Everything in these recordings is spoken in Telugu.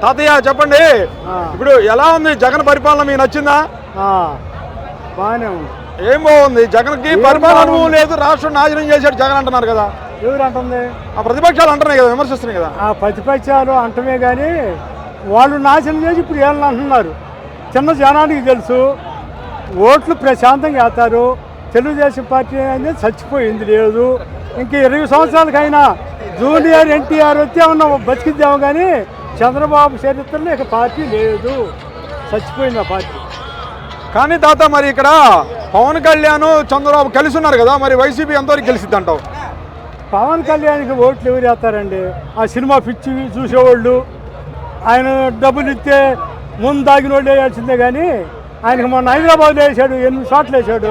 తాతయ్య చెప్పండి, ఇప్పుడు ఎలా ఉంది జగన్ పరిపాలన మీకు నచ్చిందా? బాగానే ఉంది. ఏం బాగుంది? జగన్కి పరిపాలన అనుభవం లేదు, రాష్ట్రం నాశనం చేశాడు జగన్ అంటున్నారు కదా. ఎవరు అంటుంది? ఆ ప్రతిపక్షాలు అంటున్నాయి కదా, విమర్శిస్తున్నాయి కదా. ఆ ప్రతిపక్షాలు అంటమే కానీ వాళ్ళు నాశనం చేసి ఇప్పుడు ఏళ్ళని అంటున్నారు. చిన్న జనానికి తెలుసు, ఓట్లు ప్రశాంతంగా వేస్తారు. తెలుగుదేశం పార్టీ అనేది చచ్చిపోయింది, లేదు. ఇంక 20 సంవత్సరాలకైనా జూనియర్ ఎన్టీఆర్ వచ్చే ఉన్న బతికిద్దాము, కానీ చంద్రబాబు చరిత్రలో ఇక పార్టీ లేదు, చచ్చిపోయింది ఆ పార్టీ. కానీ తాత మరి ఇక్కడ పవన్ కళ్యాణ్ చంద్రబాబు కలిసి ఉన్నారు కదా, మరి వైసీపీ ఎంతవరకు గెలిచిద్ది అంటావు? పవన్ కళ్యాణ్కి ఓట్లు ఎవరు వేస్తారండి? ఆ సినిమా పిచ్చి చూసేవాళ్ళు, ఆయన డబ్బులు ఇస్తే ముందు దాగిన వాళ్ళు వేయాల్సిందే. కానీ ఆయనకు మొన్న హైదరాబాద్లో వేసాడు, 8 చోట్ల వేసాడు.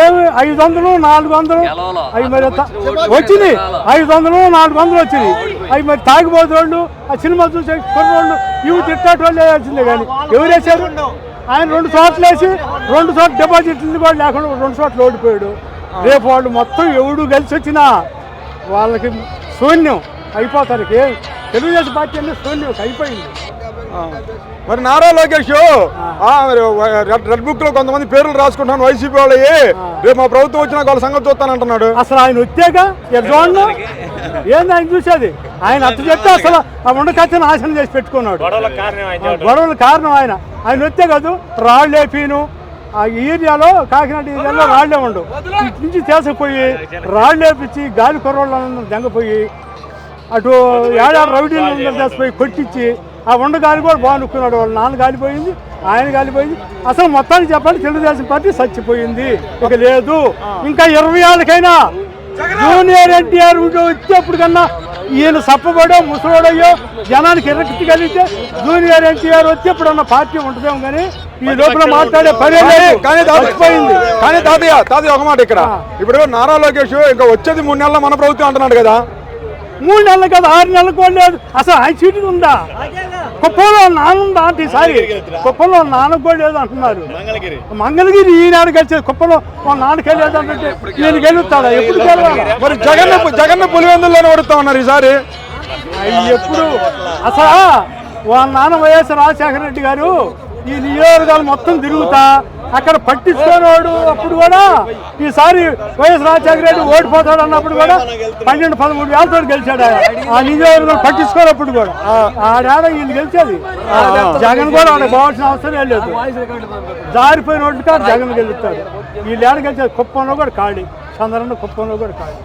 ఏమి 500 400 అవి మరి వచ్చినాయి, 500 400 వచ్చినాయి. అవి మరి తాగిపోతేవాళ్ళు, ఆ సినిమా చూసే కొన్నవాళ్ళు, ఇవి తిట్టేటోళ్ళు వేయాల్సిందే. కానీ ఎవరు వేశారు? ఆయన 2 చోట్ల వేసి 2 చోట్ల డిపాజిట్లు కూడా లేకుండా 2 చోట్ల ఓడిపోయాడు. రేపు వాళ్ళు మొత్తం ఎవడు కలిసి వచ్చినా వాళ్ళకి శూన్యం అయిపోతారు. తెలుగుదేశం పార్టీ అనేది శూన్యం అయిపోయింది. మరి నారా లోకేష్ రెడ్ బుక్ లో కొంతమంది పేర్లు రాసుకుంటాను వైసీపీ వాళ్ళు, రేపు మా ప్రభుత్వం వచ్చినా వాళ్ళ సంగతి చూస్తానంటున్నాడు. అసలు ఆయన వచ్చాక చూడండి ఏంది ఆయన చూసేది. ఆయన అట్ట చెప్తే అసలు ఆ ఉండకచ్చని నాశనం చేసి పెట్టుకున్నాడు. గొడవల కారణం ఆయన వచ్చే కాదు. రాళ్ళేపీను ఆ ఏరియాలో, కాకినాడ ఏరియాలో రాళ్లే ఉండు, ఇటు నుంచి తీసుకుపోయి రాళ్ళేపించి గాలి కుర్రోళ్ళందరూ దెంగపోయి అటు ఏడాది రౌడీలందరూ తీసుకుపోయి కొట్టించి ఆ ఉండగాలి కూడా బాగునుక్కున్నాడు. వాళ్ళ నాన్న గాలిపోయింది, ఆయన గాలిపోయింది. అసలు మొత్తానికి చెప్పాలి, తెలుగుదేశం పార్టీ చచ్చిపోయింది, ఇక లేదు. ఇంకా 20 ఏళ్ళకైనా జూనియర్ ఎన్టీఆర్ వచ్చేప్పుడు కన్నా ఈయన సప్పబడో ముసలోడయ్యో జనానికి ఎరక్తి కలిగితే జూనియర్ ఎన్టీఆర్ వచ్చేప్పుడన్నా పార్టీ ఉంటుందేమో, కానీ ఈ లోపల మాట్లాడే పని కానీ చచ్చిపోయింది. కానీ తాతయ్య ఒక మాట, ఇక్కడ ఇప్పుడు నారా లోకేష్ ఇంకా వచ్చేది 3 నెలల మన ప్రభుత్వం అంటున్నాడు కదా. 3 నెలలు కదా, 6 నెలలకు కూడా లేదు. అసలు ఆయన సీటు ఉందా? కుప్పంలో నాన్న ఉందా అంటే ఈసారి? కుప్పంలో నాన్నకు కూడా లేదు అంటున్నారు. మంగళగిరి ఈనాడు గెలిచేది, కుప్పంలో వాళ్ళ నాన్నకి వెళ్ళేది అంటే నేను గెలుస్తాడా? ఎప్పుడు మరి జగన్ పులివెందుల్లోనే ఓడుతా ఉన్నారు ఈసారి. ఎప్పుడు అసలు వాళ్ళ నాన్న వైఎస్ రాజశేఖర రెడ్డి గారు ఈ నియోజకవర్గాలు మొత్తం తిరుగుతా అక్కడ పట్టించుకోనివాడు. అప్పుడు కూడా ఈసారి వైఎస్ రాజశేఖర రెడ్డి ఓడిపోతాడు అన్నప్పుడు కూడా 12-13 వేలతో గెలిచాడు. ఆ నియోజకవర్గం పట్టించుకోనప్పుడు కూడా ఆడాడ ఈయన గెలిచేది. జగన్ కూడా ఆడ పోవాల్సిన అవసరం లేదు, జారిపోయిన ఓట్లు కాదు జగన్ గెలుస్తాడు. వీళ్ళు ఏడ గెలిచారు? కుప్పంలో కూడా ఖాళీ, చంద్రన్న కుప్పంలో కూడా ఖాళీ.